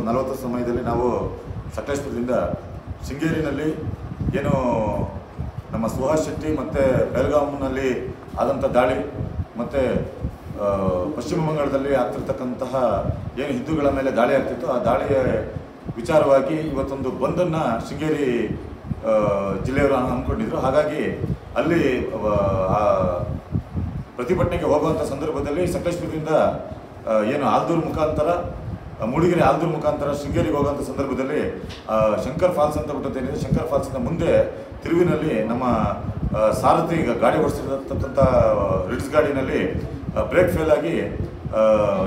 40 ಸಮಯದಲ್ಲಿ ನಾವು ಸಕಲೇಶಪುರದಿಂದ ಶೃಂಗೇರಿನಲ್ಲಿ ಏನು ನಮ್ಮ ಸುಹಾಸ್ ಶೆಟ್ಟಿ ಮತ್ತು ಬೆಳಗಾಂನಲ್ಲಿ ಆದಂಥ ದಾಳಿ ಮತ್ತು ಪಶ್ಚಿಮ ಬಂಗಾಳದಲ್ಲಿ ಆಗ್ತಿರ್ತಕ್ಕಂತಹ ಏನು ಹಿಂದೂಗಳ ಮೇಲೆ ದಾಳಿ ಆಗ್ತಿತ್ತು ಆ ದಾಳಿಯ ವಿಚಾರವಾಗಿ ಇವತ್ತೊಂದು ಬಂದನ್ನು ಶೃಂಗೇರಿ ಜಿಲ್ಲೆಯವರು ಹಮ್ಮಿಕೊಂಡಿದ್ರು. ಹಾಗಾಗಿ ಅಲ್ಲಿ ಪ್ರತಿಭಟನೆಗೆ ಹೋಗುವಂಥ ಸಂದರ್ಭದಲ್ಲಿ ಸಕಲೇಶಪುರದಿಂದ ಏನು ಆಲ್ದೂರು ಮುಖಾಂತರ ಮೂಡಿಗೆರೆ ಆಲ್ದೂರು ಮುಖಾಂತರ ಶೃಂಗೇರಿಗೆ ಹೋಗುವಂಥ ಸಂದರ್ಭದಲ್ಲಿ ಶಂಕರ್ ಫಾಲ್ಸ್ ಅಂತ ಬಿಟ್ಟೇನಿದೆ, ಶಂಕರ್ ಫಾಲ್ಸಿಂದ ಮುಂದೆ ತಿರುವಿನಲ್ಲಿ ನಮ್ಮ ಸಾರಥಿ ಗಾಡಿ ಓಡಿಸಿರತಕ್ಕಂಥ ರಿಟ್ಸ್ ಗಾಡಿನಲ್ಲಿ ಬ್ರೇಕ್ ಫೇಲ್ ಆಗಿ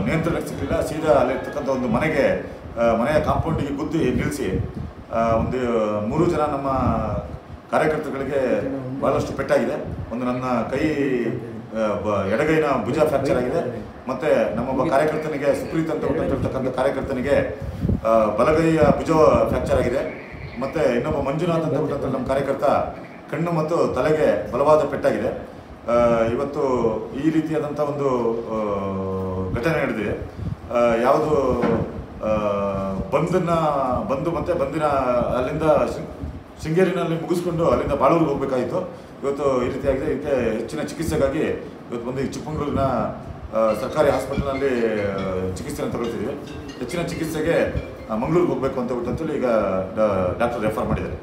ನಿಯಂತ್ರಣಕ್ಕೆ ಸಿಗಲಿಲ್ಲ. ಸೀದಾ ಅಲ್ಲಿರ್ತಕ್ಕಂಥ ಒಂದು ಮನೆಯ ಕಾಂಪೌಂಡಿಗೆ ಗುದ್ದಿ ನಿಲ್ಲಿಸಿ ಒಂದು 3 ಜನ ನಮ್ಮ ಕಾರ್ಯಕರ್ತರುಗಳಿಗೆ ಬಹಳಷ್ಟು ಪೆಟ್ಟಾಗಿದೆ. ಒಂದು ನನ್ನ ಕೈ ಎಡಗೈನ ಭುಜ ಫ್ರ್ಯಾಕ್ಚರ್ ಆಗಿದೆ, ಮತ್ತು ನಮ್ಮೊಬ್ಬ ಕಾರ್ಯಕರ್ತನಿಗೆ ಸುಪ್ರೀತ್ ಅಂತ ಹೇಳ್ತಕ್ಕಂಥ ಕಾರ್ಯಕರ್ತನಿಗೆ ಬಲಗೈಯ ಭುಜ ಫ್ರ್ಯಾಕ್ಚರ್ ಆಗಿದೆ, ಮತ್ತು ಇನ್ನೊಬ್ಬ ಮಂಜುನಾಥ್ ಅಂತ ಹೇಳ್ತಕ್ಕಂಥ ನಮ್ಮ ಕಾರ್ಯಕರ್ತ ಕಣ್ಣು ಮತ್ತು ತಲೆಗೆ ಬಲವಾದ ಪೆಟ್ಟಾಗಿದೆ. ಇವತ್ತು ಈ ರೀತಿಯಾದಂಥ ಒಂದು ಘಟನೆ ನಡೆದಿದೆ. ಯಾವುದು ಬಂದಿನ ಅಲ್ಲಿಂದ ಶೃಂಗೇರಿನಲ್ಲಿ ಮುಗಿಸ್ಕೊಂಡು ಅಲ್ಲಿಂದ ಬಾಳೂರಿಗೆ ಹೋಗಬೇಕಾಯಿತು. ಇವತ್ತು ಈ ರೀತಿಯಾಗಿದೆ. ಇದಕ್ಕೆ ಹೆಚ್ಚಿನ ಚಿಕಿತ್ಸೆಗಾಗಿ ಇವತ್ತು ಬಂದು ಚಿಕ್ಕಮಗಳೂರಿನ ಸರ್ಕಾರಿ ಹಾಸ್ಪಿಟಲ್ನಲ್ಲಿ ಚಿಕಿತ್ಸೆಯನ್ನು ತಗೊಳ್ತಿದ್ದೀವಿ. ಹೆಚ್ಚಿನ ಚಿಕಿತ್ಸೆಗೆ ಮಂಗಳೂರಿಗೆ ಹೋಗಬೇಕು ಅಂತ ಬಿಟ್ಟಂತೇಳಿ ಈಗ ಡಾಕ್ಟರ್ ರೆಫರ್ ಮಾಡಿದ್ದಾರೆ.